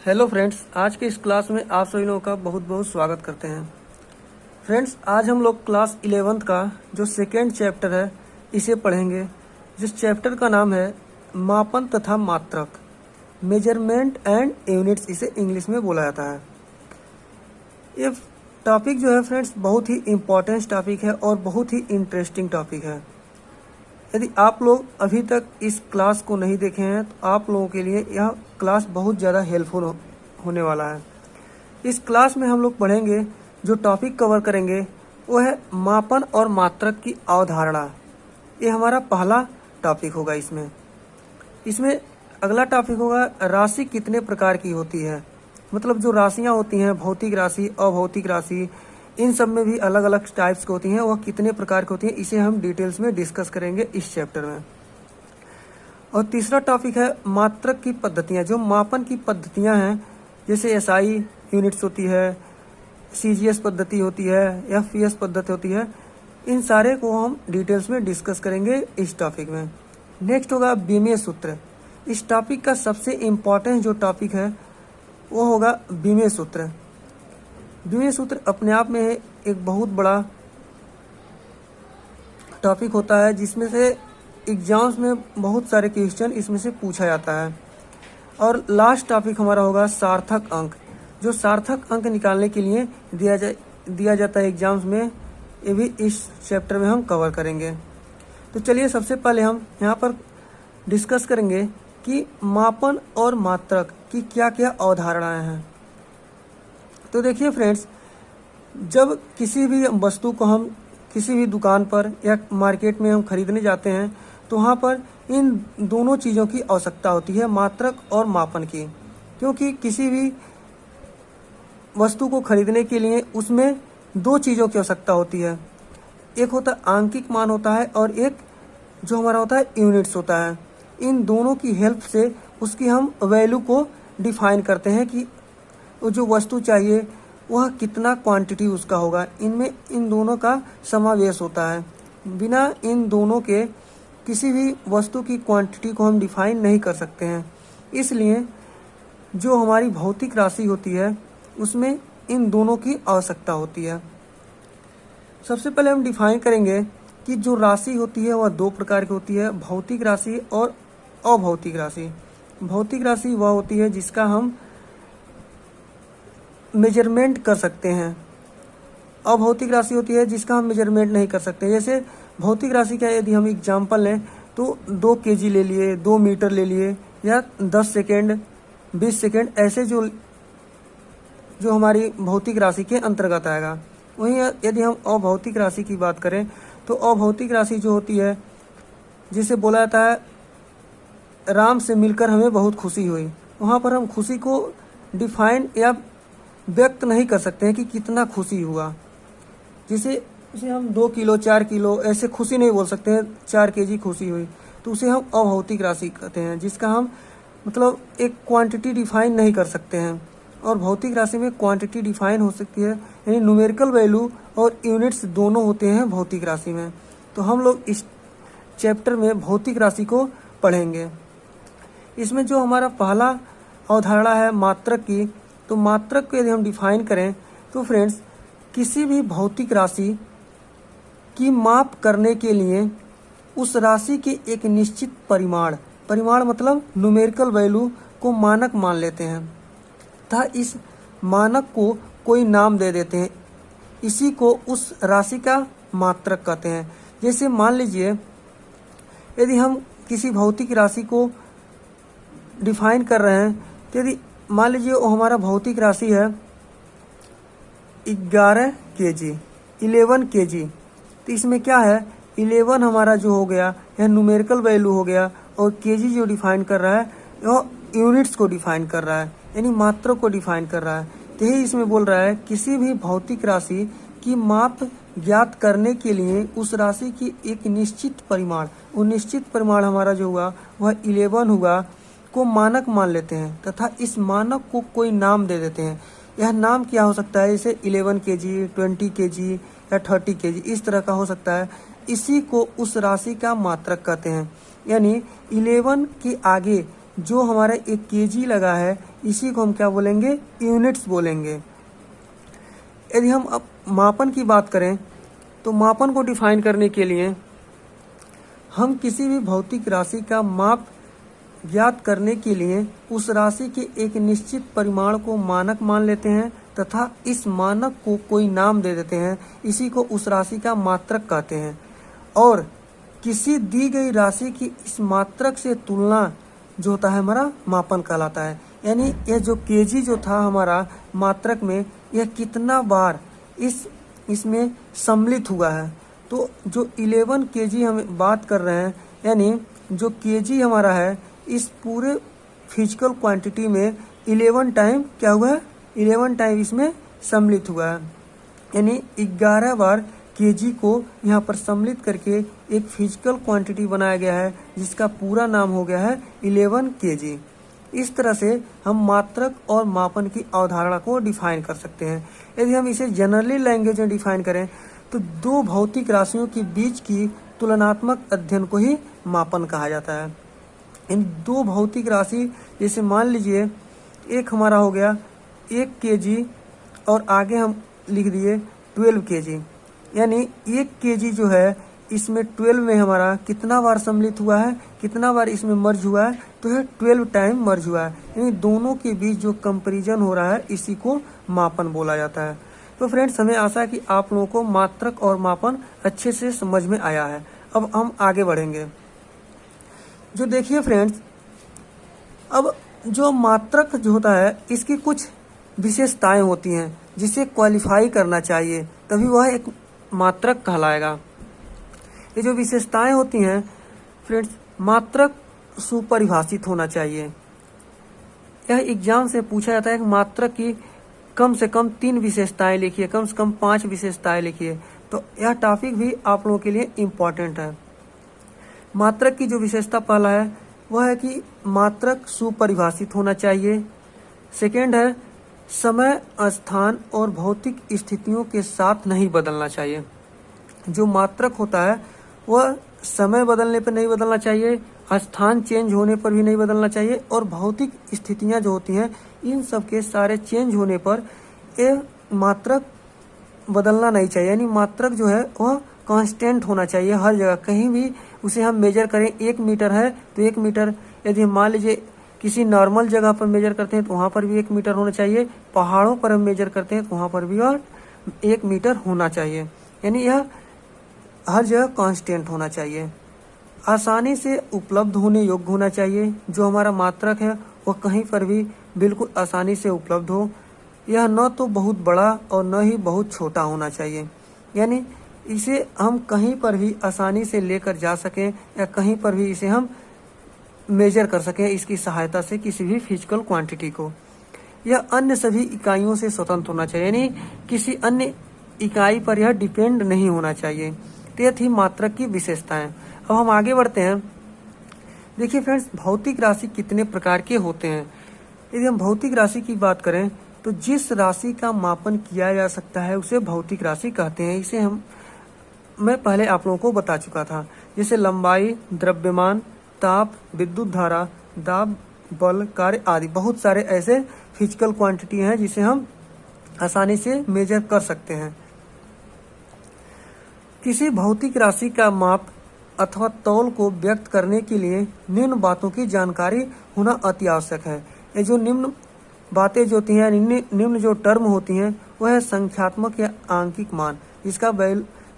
Hello friends, आज के इस क्लास में आप सभी लोगों का बहुत बहुत स्वागत करते हैं। फ्रेंड्स, आज हम लोग क्लास 11th का जो सेकेंड चैप्टर है इसे पढ़ेंगे, जिस चैप्टर का नाम है मापन तथा मात्रक, मेजरमेंट एंड यूनिट्स इसे इंग्लिश में बोला जाता है। ये टॉपिक जो है फ्रेंड्स बहुत ही इम्पोर्टेंट टॉपिक है और बहुत ही इंटरेस्टिंग टॉपिक है। यदि आप लोग अभी तक इस क्लास को नहीं देखे हैं तो आप लोगों के लिए यह क्लास बहुत ज़्यादा हेल्पफुल होने वाला है। इस क्लास में हम लोग पढ़ेंगे, जो टॉपिक कवर करेंगे वो है मापन और मात्रक की अवधारणा। ये हमारा पहला टॉपिक होगा। इसमें अगला टॉपिक होगा राशि कितने प्रकार की होती है, मतलब जो राशियाँ होती हैं, भौतिक राशि, अभौतिक राशि, इन सब में भी अलग अलग टाइप्स की होती हैं, वह कितने प्रकार की होती हैं, इसे हम डिटेल्स में डिस्कस करेंगे इस चैप्टर में। और तीसरा टॉपिक है मात्रक की पद्धतियाँ, जो मापन की पद्धतियाँ हैं, जैसे SI यूनिट्स होती है, CGS पद्धति होती है, FPS पद्धति होती है, इन सारे को हम डिटेल्स में डिस्कस करेंगे इस टॉपिक में। नेक्स्ट होगा बीमीय सूत्र। इस टॉपिक का सबसे इम्पॉर्टेंट जो टॉपिक है वो होगा बीमीय सूत्र। बीमीय सूत्र अपने आप में एक बहुत बड़ा टॉपिक होता है, जिसमें से एग्जाम्स में बहुत सारे क्वेश्चन इसमें से पूछा जाता है। और लास्ट टॉपिक हमारा होगा सार्थक अंक, जो सार्थक अंक निकालने के लिए दिया जाता है एग्जाम्स में, ये भी इस चैप्टर में हम कवर करेंगे। तो चलिए सबसे पहले हम यहाँ पर डिस्कस करेंगे कि मापन और मात्रक की क्या क्या अवधारणाएं हैं। तो देखिए फ्रेंड्स, जब किसी भी वस्तु को हम किसी भी दुकान पर या मार्केट में हम खरीदने जाते हैं तो वहाँ पर इन दोनों चीज़ों की आवश्यकता होती है, मात्रक और मापन की। क्योंकि किसी भी वस्तु को खरीदने के लिए उसमें दो चीज़ों की आवश्यकता होती है, एक होता है आंकिक मान होता है और एक जो हमारा होता है यूनिट्स होता है। इन दोनों की हेल्प से उसकी हम वैल्यू को डिफाइन करते हैं कि वो जो वस्तु चाहिए वह कितना क्वांटिटी उसका होगा। इनमें इन दोनों का समावेश होता है। बिना इन दोनों के किसी भी वस्तु की क्वांटिटी को हम डिफाइन नहीं कर सकते हैं। इसलिए जो हमारी भौतिक राशि होती है उसमें इन दोनों की आवश्यकता होती है। सबसे पहले हम डिफाइन करेंगे कि जो राशि होती है वह दो प्रकार की होती है, भौतिक राशि और अभौतिक राशि। भौतिक राशि वह होती है जिसका हम मेजरमेंट कर सकते हैं। अभौतिक राशि होती है जिसका हम मेजरमेंट नहीं कर सकते। जैसे भौतिक राशि का यदि हम एग्जाम्पल लें तो 2 kg ले लिए, 2 मीटर ले लिए, या 10 सेकेंड, 20 सेकेंड, ऐसे जो हमारी भौतिक राशि के अंतर्गत आएगा। वहीं यदि हम अभौतिक राशि की बात करें तो अभौतिक राशि जो होती है, जिसे बोला जाता है राम से मिलकर हमें बहुत खुशी हुई, वहाँ पर हम खुशी को डिफाइन या व्यक्त नहीं कर सकते हैं कि कितना खुशी हुआ। जिसे हम 2 किलो, 4 किलो ऐसे खुशी नहीं बोल सकते हैं, 4 kg खुशी हुई, तो उसे हम अभौतिक राशि कहते हैं, जिसका हम मतलब एक क्वांटिटी डिफाइन नहीं कर सकते हैं। और भौतिक राशि में क्वांटिटी डिफाइन हो सकती है, यानी न्यूमेरिकल वैल्यू और यूनिट्स दोनों होते हैं भौतिक राशि में। तो हम लोग इस चैप्टर में भौतिक राशि को पढ़ेंगे। इसमें जो हमारा पहला अवधारणा है मात्रक की, तो मात्रक को यदि हम डिफाइन करें तो फ्रेंड्स, किसी भी भौतिक राशि की माप करने के लिए उस राशि के एक निश्चित परिमाण मतलब न्यूमेरिकल वैल्यू को मानक मान लेते हैं तथा इस मानक को कोई नाम दे देते हैं। इसी को उस राशि का मात्रक कहते हैं। जैसे मान लीजिए, यदि हम किसी भौतिक राशि को डिफाइन कर रहे हैं, तो यदि मान लीजिए वो हमारा भौतिक राशि है 11 kg, तो इसमें क्या है, 11 हमारा जो हो गया यह न्यूमेरिकल वैल्यू हो गया, और kg जो डिफाइन कर रहा है वह यूनिट्स को डिफाइन कर रहा है, यानी मात्रक को डिफाइन कर रहा है। तो यही इसमें बोल रहा है किसी भी भौतिक राशि की माप ज्ञात करने के लिए उस राशि की एक निश्चित परिमाण, वो निश्चित परिमाण हमारा जो हुआ वह 11 हुआ, को मानक मान लेते हैं तथा इस मानक को कोई नाम दे देते हैं। यह नाम क्या हो सकता है, जैसे 11 kg, 20 kg या 30 kg, इस तरह का हो सकता है। इसी को उस राशि का मात्रक कहते हैं। यानी 11 के आगे जो हमारा एक kg लगा है इसी को हम क्या बोलेंगे, यूनिट्स बोलेंगे। यदि हम अब मापन की बात करें तो मापन को डिफाइन करने के लिए हम किसी भी भौतिक राशि का माप ज्ञात करने के लिए उस राशि के एक निश्चित परिमाण को मानक मान लेते हैं तथा इस मानक को कोई नाम दे देते हैं। इसी को उस राशि का मात्रक कहते हैं। और किसी दी गई राशि की इस मात्रक से तुलना जो होता है हमारा मापन कहलाता है। यानी यह जो केजी जो था हमारा मात्रक में, यह कितना बार इसमें सम्मिलित हुआ है। तो जो 11 केजी हम बात कर रहे हैं, यानी जो केजी हमारा है इस पूरे फिजिकल क्वांटिटी में 11 टाइम क्या हुआ है, 11 टाइम इसमें सम्मिलित हुआ है। यानी 11 बार केजी को यहाँ पर सम्मिलित करके एक फिजिकल क्वांटिटी बनाया गया है जिसका पूरा नाम हो गया है 11 केजी। इस तरह से हम मात्रक और मापन की अवधारणा को डिफाइन कर सकते हैं। यदि हम इसे जनरली लैंग्वेज में डिफाइन करें तो दो भौतिक राशियों के बीच की तुलनात्मक अध्ययन को ही मापन कहा जाता है। इन दो भौतिक राशि, जैसे मान लीजिए एक हमारा हो गया 1 केजी और आगे हम लिख दिए 12 केजी, यानी 1 केजी जो है इसमें 12 में हमारा कितना बार सम्मिलित हुआ है, कितना बार इसमें मर्ज हुआ है, तो यह 12 टाइम मर्ज हुआ है। यानी दोनों के बीच जो कंपैरिजन हो रहा है इसी को मापन बोला जाता है। तो फ्रेंड्स, हमें आशा है कि आप लोगों को मात्रक और मापन अच्छे से समझ में आया है। अब हम आगे बढ़ेंगे। जो देखिए फ्रेंड्स, अब जो मात्रक जो होता है इसकी कुछ विशेषताएं होती हैं जिसे क्वालिफाई करना चाहिए, तभी वह एक मात्रक कहलाएगा। ये जो विशेषताएं होती हैं फ्रेंड्स, मात्रक सुपरिभाषित होना चाहिए। यह एग्जाम से पूछा जाता है कि मात्रक की कम से कम 3 विशेषताएं लिखिए, कम से कम 5 विशेषताएं लिखिए। तो यह टॉपिक भी आप लोगों के लिए इम्पोर्टेंट है। मात्रक की जो विशेषता पहला है वह है कि मात्रक सुपरिभाषित होना चाहिए। सेकेंड है, समय, स्थान और भौतिक स्थितियों के साथ नहीं बदलना चाहिए। जो मात्रक होता है वह समय बदलने पर नहीं बदलना चाहिए, स्थान चेंज होने पर भी नहीं बदलना चाहिए, और भौतिक स्थितियां जो होती हैं इन सब के सारे चेंज होने पर यह मात्रक बदलना नहीं चाहिए। यानी मात्रक जो है वह कांस्टेंट होना चाहिए हर जगह। कहीं भी उसे हम मेजर करें, 1 मीटर है तो 1 मीटर, यदि हम मान लीजिए किसी नॉर्मल जगह पर मेजर करते हैं तो वहाँ पर भी 1 मीटर होना चाहिए। पहाड़ों पर हम मेजर करते हैं तो वहाँ पर भी और 1 मीटर होना चाहिए। यानी यह हर जगह कांस्टेंट होना चाहिए। आसानी से उपलब्ध होने योग्य होना चाहिए। जो हमारा मात्रक है वह कहीं पर भी बिल्कुल आसानी से उपलब्ध हो। यह न तो बहुत बड़ा और न ही बहुत छोटा होना चाहिए। यानी इसे हम कहीं पर भी आसानी से लेकर जा सकें या कहीं पर भी इसे हम मेजर कर सकें इसकी सहायता से किसी भी फिजिकल क्वांटिटी को। यह अन्य सभी इकाइयों से स्वतंत्र होना चाहिए, यानी किसी अन्य इकाई पर यह डिपेंड नहीं होना चाहिए। तो यह थी मात्रक की विशेषताएं। अब हम आगे बढ़ते हैं। देखिए फ्रेंड्स, भौतिक राशि कितने प्रकार के होते हैं। यदि हम भौतिक राशि की बात करें तो जिस राशि का मापन किया जा सकता है उसे भौतिक राशि कहते हैं। इसे मैं पहले आप लोगों को बता चुका था, जैसे लंबाई, द्रव्यमान, ताप, विद्युत धारा, दाब, बल, कार्य आदि। बहुत सारे ऐसे फिजिकल क्वांटिटी हैं जिसे हम आसानी से मेजर कर सकते हैं। किसी भौतिक राशि का माप अथवा तौल को व्यक्त करने के लिए निम्न बातों की जानकारी होना अति आवश्यक है। ये जो निम्न बातें जो होती हैं, निम्न जो टर्म होती हैं, वह है संख्यात्मक या आंकिक मान, जिसका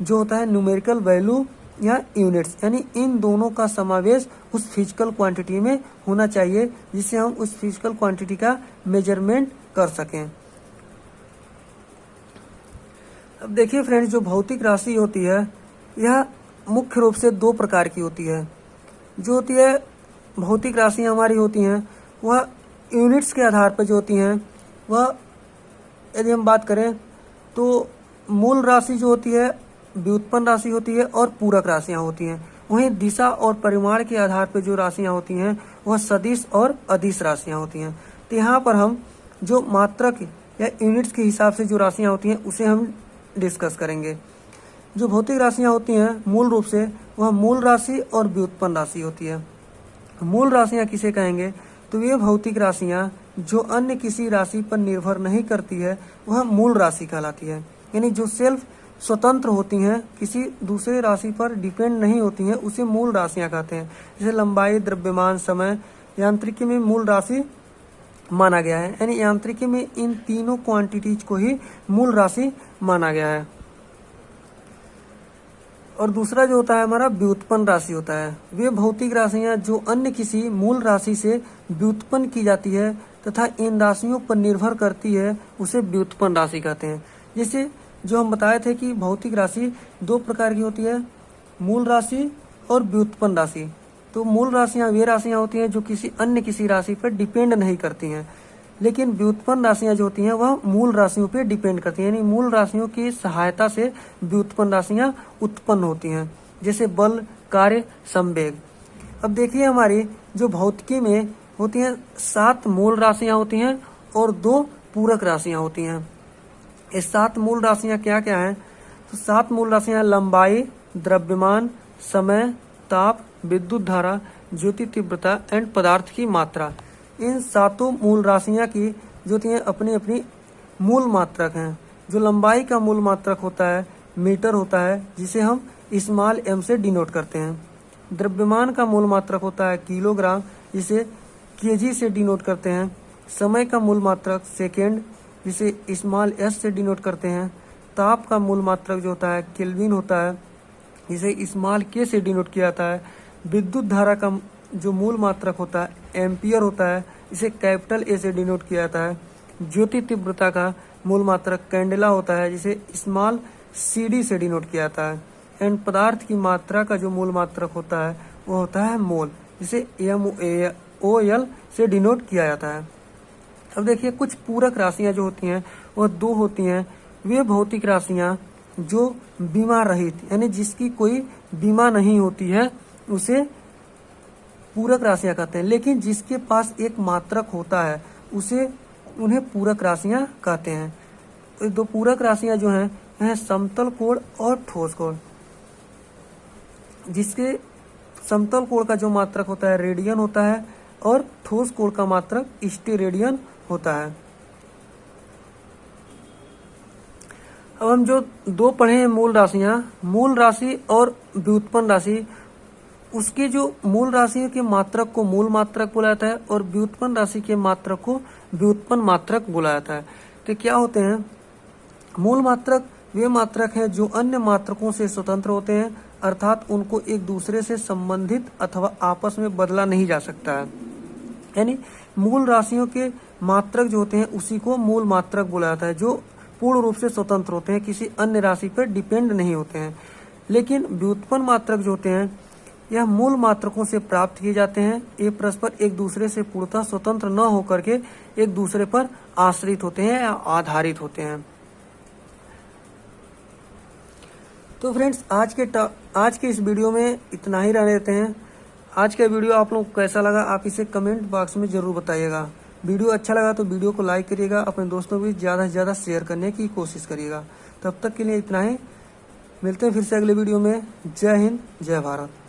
जो होता है न्यूमेरिकल वैल्यू या यूनिट्स। यानी इन दोनों का समावेश उस फिजिकल क्वांटिटी में होना चाहिए जिससे हम उस फिजिकल क्वांटिटी का मेजरमेंट कर सकें। अब देखिए फ्रेंड्स, जो भौतिक राशि होती है यह मुख्य रूप से 2 प्रकार की होती है। जो होती है भौतिक राशि हमारी होती हैं वह यूनिट्स के आधार पर जो होती हैं, वह यदि हम बात करें तो मूल राशि जो होती है, व्युत्पन्न राशि होती है और पूरक राशियां होती हैं। वहीं दिशा और परिमाण के आधार पर जो राशियां होती हैं वह सदिश और अदिश राशियां होती हैं। तो यहाँ पर हम जो मात्रक या यूनिट्स के हिसाब से जो राशियां होती हैं उसे हम डिस्कस करेंगे। जो भौतिक राशियां होती हैं मूल रूप से वह मूल राशि और व्युत्पन्न राशि होती है। मूल राशियां किसे कहेंगे? तो वे भौतिक राशियां जो अन्य किसी राशि पर निर्भर नहीं करती है वह मूल राशि कहलाती है। यानी जो सेल्फ स्वतंत्र होती हैं, किसी दूसरे राशि पर डिपेंड नहीं होती हैं, उसे मूल राशियां कहते हैं। जैसे लंबाई, द्रव्यमान, समय यांत्रिकी में मूल राशि माना गया है। यानी यांत्रिकी में इन तीनों क्वांटिटीज को ही मूल राशि माना गया है। और दूसरा जो होता है हमारा व्युत्पन्न राशि होता है। वे भौतिक राशियां जो अन्य किसी मूल राशि से व्युत्पन्न की जाती है तथा इन राशियों पर निर्भर करती है, उसे व्युत्पन्न राशि कहते हैं। जैसे जो हम बताए थे कि भौतिक राशि दो प्रकार की होती है, मूल राशि और व्युत्पन्न राशि। तो मूल राशियां वे राशियां होती हैं जो किसी राशि पर डिपेंड नहीं करती हैं, लेकिन व्युत्पन्न राशियां जो होती हैं वह मूल राशियों पर डिपेंड करती हैं। यानी मूल राशियों की सहायता से व्युत्पन्न राशियां उत्पन्न होती हैं, जैसे बल, कार्य, संवेग। अब देखिए हमारी जो भौतिकी में होती हैं 7 मूल राशियां होती हैं और 2 पूरक राशियां होती हैं। ये 7 मूल राशियां क्या क्या हैं? तो 7 मूल राशियां लंबाई, द्रव्यमान, समय, ताप, विद्युत धारा, ज्योति तीव्रता एंड पदार्थ की मात्रा। इन 7 मूल राशियां की जो होती हैं अपनी अपनी मूल मात्रक हैं। जो लंबाई का मूल मात्रक होता है मीटर होता है, जिसे हम स्मॉल m से डिनोट करते हैं। द्रव्यमान का मूल मात्रक होता है किलोग्राम, जिसे kg से डिनोट करते हैं। समय का मूल मात्रक सेकेंड, जिसे स्मॉल s से डिनोट करते हैं। ताप का मूल मात्रक जो होता है केल्विन होता है, जिसे स्मॉल k से डिनोट किया जाता है। विद्युत धारा का जो मूल मात्रक होता है एम्पियर होता है, इसे कैपिटल A से डिनोट किया जाता है। ज्योति तीव्रता का मूल मात्रक कैंडेला होता है, जिसे स्मॉल cd से डिनोट किया जाता है। एंड पदार्थ की मात्रा का जो मूल मात्रक होता है वो होता है मोल, जिसे MOL से डिनोट किया जाता है। अब देखिए कुछ पूरक राशियां जो होती हैं वह 2 होती हैं। वे भौतिक राशियां जो बीमा रहित, यानी जिसकी कोई बीमा नहीं होती है, उसे पूरक राशियां कहते हैं। लेकिन जिसके पास एक मात्रक होता है उन्हें पूरक राशियां कहते हैं। तो 2 पूरक राशियां जो हैं वह समतल कोण और ठोस कोण। जिसके समतल कोण का जो मात्रक होता है रेडियन होता है और ठोस कोण का मात्रक स्टेरेडियन होता है। अब हम जो 2 पढ़े हैं मूल राशियां, मूल राशि और व्युत्पन्न राशि, उसके जो मूल राशि के मात्रक को मूल मात्रक बोला जाता है और व्युत्पन्न राशि के मात्रक को व्युत्पन्न मात्रक बोला जाता है। तो क्या होते हैं? मूल मात्रक वे मात्रक हैं जो अन्य मात्रकों से स्वतंत्र होते हैं, अर्थात उनको एक दूसरे से संबंधित अथवा आपस में बदला नहीं जा सकता है। यानी मूल राशियों के मात्रक जो होते हैं उसी को मूल मात्रक बोला जाता है, जो पूर्ण रूप से स्वतंत्र होते हैं, किसी अन्य राशि पर डिपेंड नहीं होते हैं। लेकिन व्युत्पन्न मात्रक जो होते हैं यह मूल मात्रकों से प्राप्त किए जाते हैं। ये परस्पर एक दूसरे से पूर्णतः स्वतंत्र न होकर के एक दूसरे पर आश्रित होते हैं या आधारित होते हैं। तो फ्रेंड्स आज के इस वीडियो में इतना ही रहने देते हैं। आज का वीडियो आप लोग को कैसा लगा आप इसे कमेंट बॉक्स में जरूर बताइएगा। वीडियो अच्छा लगा तो वीडियो को लाइक करिएगा, अपने दोस्तों को ज़्यादा से ज़्यादा शेयर करने की कोशिश करिएगा। तब तक के लिए इतना ही, मिलते हैं फिर से अगले वीडियो में। जय हिंद, जय भारत।